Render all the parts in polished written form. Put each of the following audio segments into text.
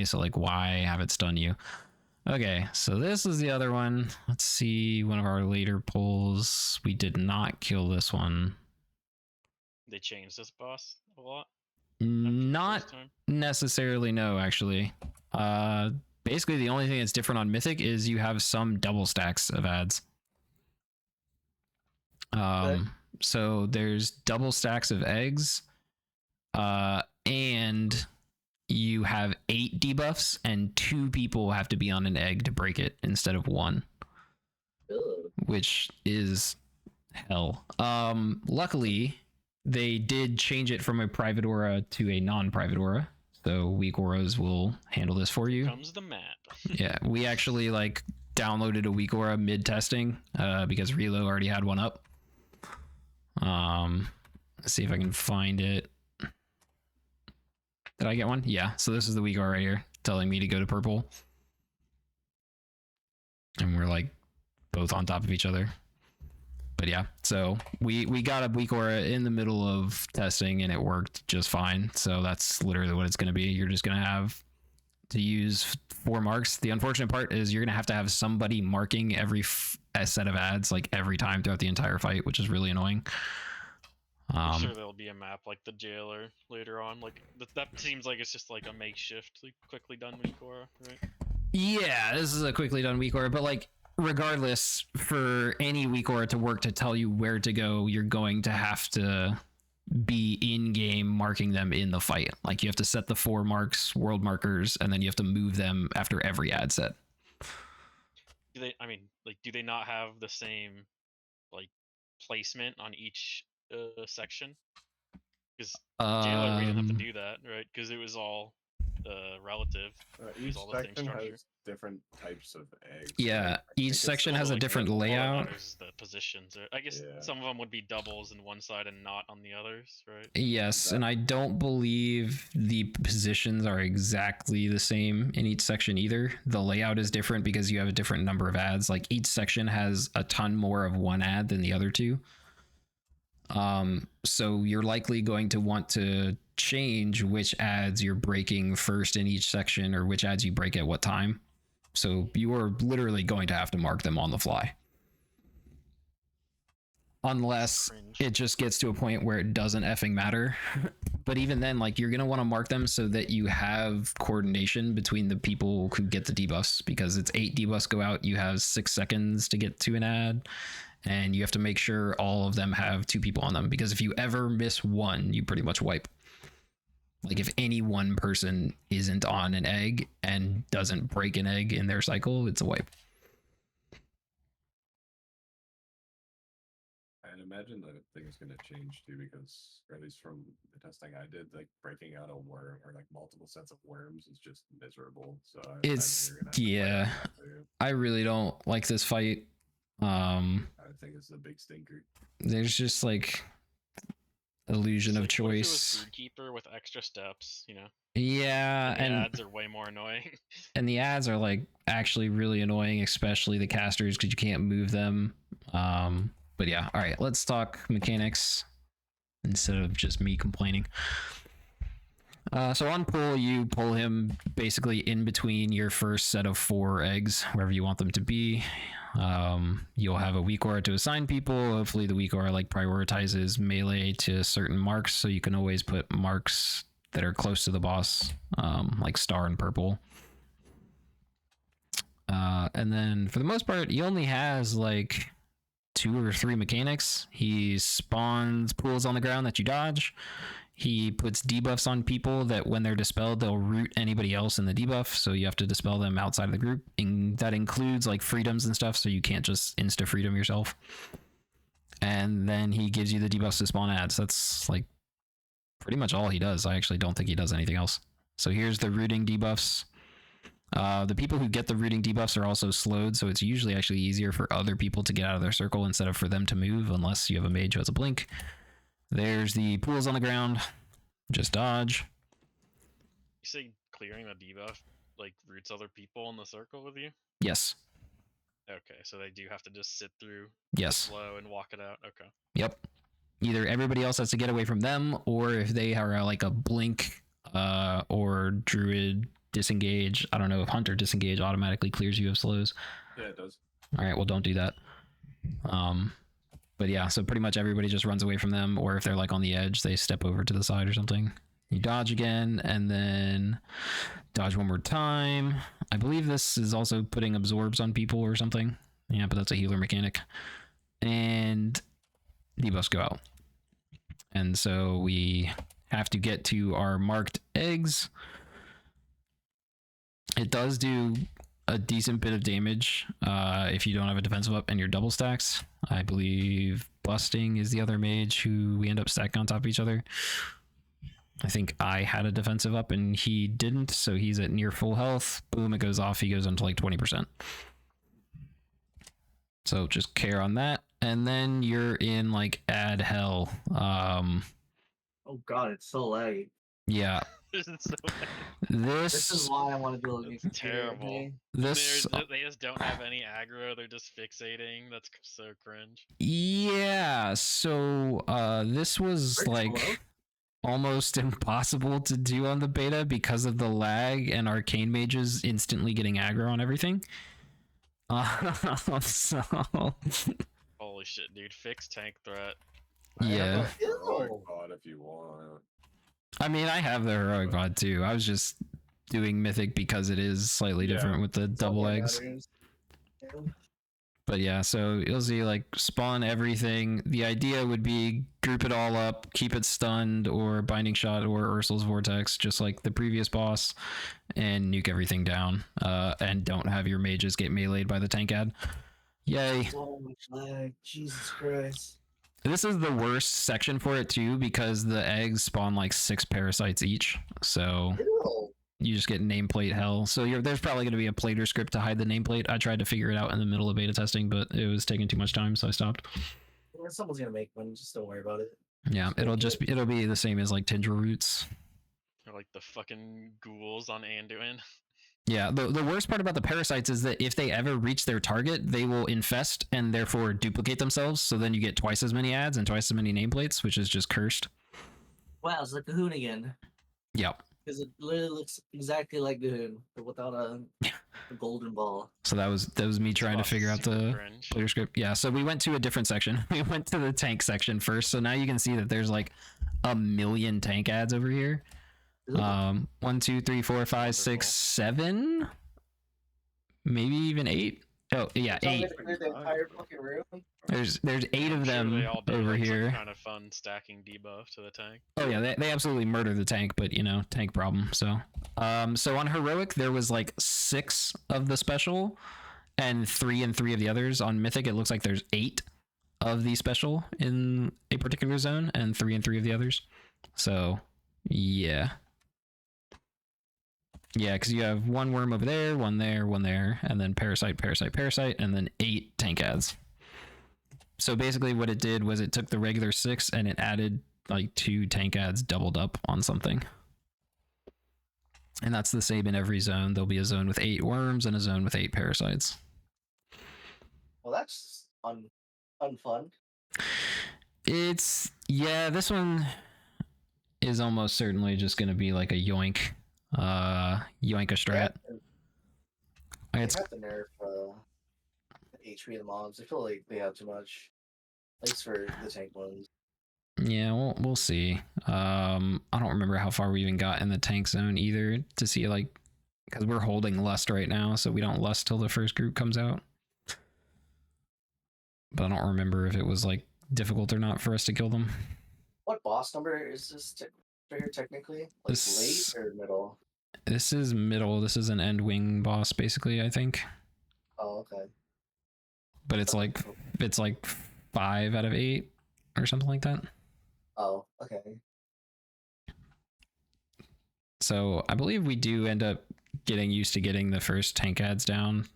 so like why have it stun you? Okay, so this is the other one. Let's see, one of our later polls. We did not kill this one. They changed this boss a lot? Not necessarily, no, actually. Basically, the only thing that's different on Mythic is you have some double stacks of ads. So there's double stacks of eggs, and you have 8 debuffs, and 2 people have to be on an egg to break it instead of 1, which is hell. Luckily, they did change it from a private aura to a non-private aura, so weak auras will handle this for you. Here comes the map. Yeah, we actually like downloaded a weak aura mid testing because Relo already had one up. Let's see if I can find it. Did I get one? Yeah, so this is the weak aura right here telling me to go to purple, and we're like both on top of each other. But yeah, so we got a weak aura in the middle of testing and it worked just fine. So that's literally what it's going to be. You're just going to have to use 4 marks. The unfortunate part is you're going to have somebody marking every set of ads like every time throughout the entire fight, which is really annoying. I'm sure there'll be a map like the jailer later on. Like that seems like it's just like a makeshift, like quickly done weak aura, right? Yeah, this is a quickly done weak aura, but like regardless, for any weak aura to work to tell you where to go, you're going to have to be in game marking them in the fight. Like you have to set the 4 marks, world markers, and then you have to move them after every ad set. Do they? I mean, like, do they not have the same like placement on each section? Because jailer, we didn't have to do that, right? Because it was all relative. Each all the same section structure. has different types of eggs. Yeah, each section has a different layout. The positions. I guess some of them would be doubles in one side and not on the others, right? Yes, and I don't believe the positions are exactly the same in each section either. The layout is different because you have a different number of ads. Like each section has a ton more of one ad than the other two. So you're likely going to want to change which ads you're breaking first in each section or which ads you break at what time. So you are literally going to have to mark them on the fly. Unless it just gets to a point where it doesn't effing matter. But even then, like, you're going to want to mark them so that you have coordination between the people who get the debuffs, because it's 8 debuffs go out. You have 6 seconds to get to an ad, and you have to make sure all of them have 2 people on them, because if you ever miss one, you pretty much wipe. Like if any one person isn't on an egg and doesn't break an egg in their cycle, it's a wipe. I'd imagine that thing is going to change too, because at least from the testing I did, like breaking out a worm or like multiple sets of worms is just miserable. So yeah, I really don't like this fight. I think it's a big stinker. There's just like illusion of choice. Broodkeeper with extra steps, you know. Yeah, and the ads are way more annoying. And the ads are like actually really annoying, especially the casters, because you can't move them. But yeah, all right, let's talk mechanics instead of just me complaining. So on pull, you pull him basically in between your first set of 4 eggs, wherever you want them to be. You'll have a weak aura to assign people. Hopefully the weak aura like prioritizes melee to certain marks, so you can always put marks that are close to the boss, like star and purple. And then for the most part, he only has like 2 or 3 mechanics. He spawns pools on the ground that you dodge. He puts debuffs on people that when they're dispelled, they'll root anybody else in the debuff, so you have to dispel them outside of the group. And that includes like freedoms and stuff, so you can't just insta-freedom yourself. And then he gives you the debuffs to spawn ads. That's like pretty much all he does. I actually don't think he does anything else. So here's the rooting debuffs. The people who get the rooting debuffs are also slowed, so it's usually actually easier for other people to get out of their circle instead of for them to move, unless you have a mage who has a blink. There's the pools on the ground. Just dodge. You say clearing the debuff like roots other people in the circle with you? Yes. Okay, so they do have to just sit through slow and walk it out. Okay. Yep. Either everybody else has to get away from them, or if they are like a blink or druid disengage. I don't know if Hunter disengage automatically clears you of slows. Yeah, it does. All right, well, don't do that. But yeah, so pretty much everybody just runs away from them, or if they're like on the edge, they step over to the side or something. You dodge again, and then dodge one more time. I believe this is also putting absorbs on people or something. Yeah, but that's a healer mechanic. And debuffs go out. And so we have to get to our marked eggs. It does do a decent bit of damage if you don't have a defensive up and your double stacks. I believe Busting is the other mage who we end up stacking on top of each other. I think I had a defensive up and he didn't, so he's at near full health. Boom, it goes off. He goes on to like 20%. So just care on that. And then you're in like add hell. Oh god, it's so laggy. Yeah. This is so bad. This is why I want to build a new It's computer. terrible. Okay? They just don't have any aggro. They're just fixating. That's so cringe. Yeah, so this was Pretty like slow. almost impossible to do on the beta because of the lag and arcane mages instantly getting aggro on everything. So Holy shit, dude! Fix tank threat. yeah, Heroic God, if you want. I mean I have the heroic VOD too. I was just doing mythic because it is slightly different with the double eggs. But yeah, so you'll see like spawn everything. The idea would be group it all up, keep it stunned or binding shot or Ursul's vortex, just like the previous boss, and nuke everything down. And don't have your mages get meleeed by the tank ad. Yay. So much lag. Jesus Christ. This is the worst section for it too because the eggs spawn like 6 parasites each. So Ew. you just get nameplate hell. So there's probably going to be a plater script to hide the nameplate. I tried to figure it out in the middle of beta testing, but it was taking too much time, so I stopped. Well, someone's gonna make one. Just don't worry about it. Yeah, it'll be the same as like Tindra roots. Or like the fucking ghouls on Anduin. Yeah, the worst part about the parasites is that if they ever reach their target, they will infest and therefore duplicate themselves. So then you get twice as many ads and twice as many nameplates, which is just cursed. Wow, it's like Ghuunian. Yep. Because it literally looks exactly like Ghoon, but without a golden ball. So that was me trying to figure out the Cringe. player script. Yeah, so we went to a different section. We went to the tank section first. So now you can see that there's like 1 million tank ads over here. 1, 2, 3, 4, 5, 6, 7, maybe even 8. Oh yeah, 8. The entire fucking room. There's 8 of I'm sure them they all do, over like, here. Some kind of fun stacking debuff to the tank. Oh yeah, they absolutely murder the tank, but you know, tank problem. So so on heroic there was like 6 of the special and 3 of the others. On mythic it looks like there's 8 of the special in a particular zone and 3 of the others. So yeah, because you have 1 worm over there, 1 there, 1 there, and then parasite, and then 8 tank ads. So basically what it did was it took the regular 6 and it added like 2 tank ads doubled up on something. And that's the same in every zone. There'll be a zone with 8 worms and a zone with 8 parasites. Well, that's unfun. It's, yeah, this one is almost certainly just going to be like a yoink a strat. They It's have to nerf the HP of the mobs. I feel like they have too much. At least for the tank ones. yeah, we'll see. I don't remember how far we even got in the tank zone either to see like because we're holding lust right now, so we don't lust till the first group comes out. But I don't remember if it was like difficult or not for us to kill them. What boss number is this right here technically? Like This- late or middle? This is middle. This is an end wing boss basically, I think. Oh, okay. But it's like 5 out of 8 or something like that. Oh, okay. So I believe we do end up getting used to getting the first tank ads down.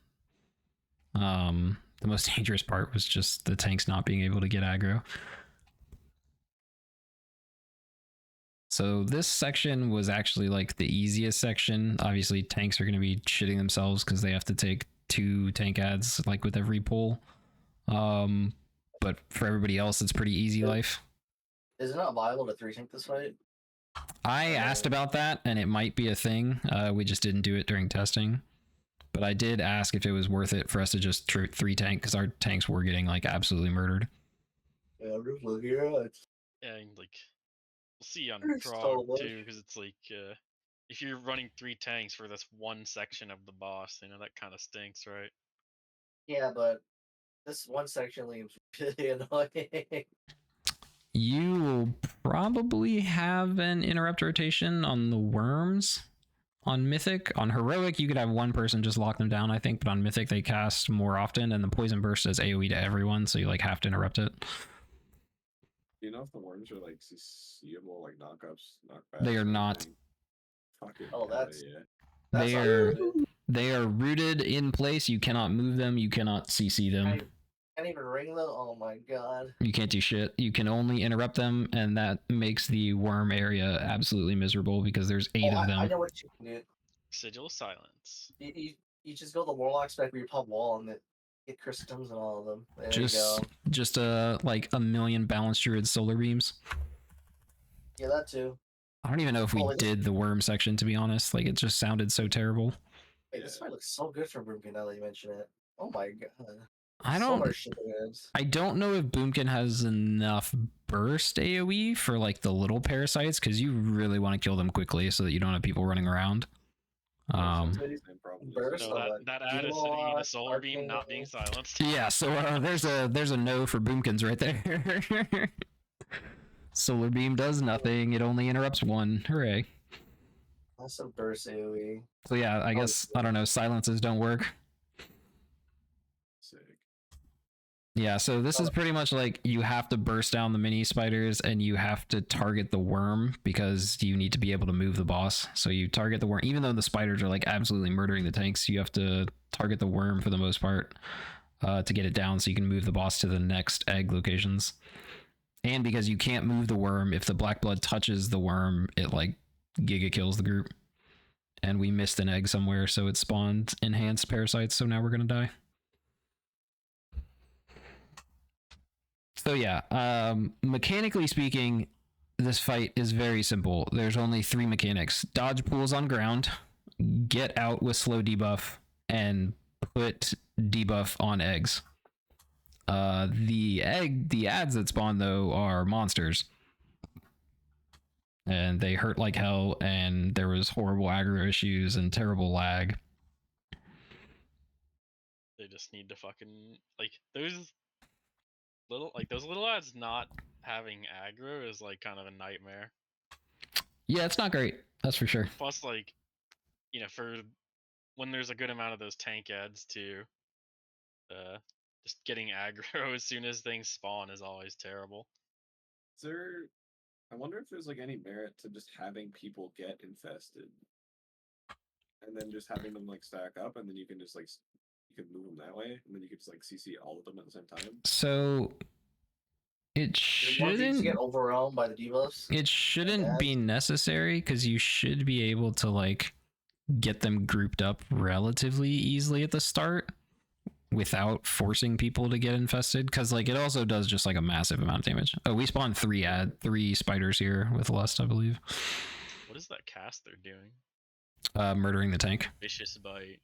The most dangerous part was just the tanks not being able to get aggro. So this section was actually like the easiest section. Obviously tanks are going to be shitting themselves because they have to take 2 tank ads like with every pull. But for everybody else it's pretty easy life. Is it not viable to 3 tank this fight? I asked about that, and it might be a thing. We just didn't do it during testing. But I did ask if it was worth it for us to just 3 tank, because our tanks were getting like absolutely murdered. Yeah, Ruthless Heroes. Yeah, and like we'll see on There's so Prog much. too, because it's like if you're running 3 tanks for this one section of the boss, you know that kind of stinks, right? Yeah, but this one section leaves really annoying. You will probably have an interrupt rotation on the worms on Mythic. On Heroic, you could have one person just lock them down, I think, but on Mythic, they cast more often, and the Poison Burst does AoE to everyone, so you like have to interrupt it. Do you know if the worms are like seeable, like knockups, knockbacks? They are or not. anything? Fucking Oh, hell that's- yeah. That's They not are good. they are rooted in place. You cannot move them. You cannot CC them. Can't even ring them. Oh my god. You can't do shit. You can only interrupt them, and that makes the worm area absolutely miserable because there's 8 of them. I know what you can do. Sigil of Silence. You just go the Warlock spec where you pop wall and get Christums and all of them. There you go. Just like a million balanced druid solar beams. Yeah, that too. I don't even know if we did the worm section, to be honest. Like, it just sounded so terrible. Wait, this might look so good for Broomkin now that you mention it. Oh my god. I So don't much shit there is. I don't know if Boomkin has enough burst AoE for like the little parasites, because you really want to kill them quickly so that you don't have people running around. Burst No, on that ad is sitting in a solar beam not being silenced. Yeah, so there's a no for Boomkins right there. Solar beam does nothing. It only interrupts one. Hooray. That's a burst AoE. So yeah, I guess, I don't know, silences don't work. Sick. Yeah, so this is pretty much like you have to burst down the mini spiders and you have to target the worm because you need to be able to move the boss. So you target the worm, even though the spiders are like absolutely murdering the tanks, you have to target the worm for the most part to get it down so you can move the boss to the next egg locations. And because you can't move the worm, if the black blood touches the worm, it like giga kills the group. And we missed an egg somewhere, so it spawned enhanced parasites, so now we're gonna die. So yeah, mechanically speaking, this fight is very simple. There's only 3 mechanics. Dodge pools on ground, get out with slow debuff, and put debuff on eggs. The ads that spawn though are monsters. And they hurt like hell, and there was horrible aggro issues and terrible lag. They just need to fucking like those little ads not having aggro is like kind of a nightmare. Yeah, it's not great. That's for sure. Plus, like, you know, for when there's a good amount of those tank ads too, just getting aggro as soon as things spawn is always terrible. I wonder if there's like any merit to just having people get infested, and then just having them like stack up, and then you can just like you can move them that way, and then you can just like CC all of them at the same time. So it shouldn't get overwhelmed by the debuffs. It shouldn't be necessary because you should be able to like get them grouped up relatively easily at the start without forcing people to get infested, because like it also does just like a massive amount of damage. Oh, we spawned 3 spiders here with lust, I believe. What is that cast they're doing? Murdering the tank. Vicious Bite.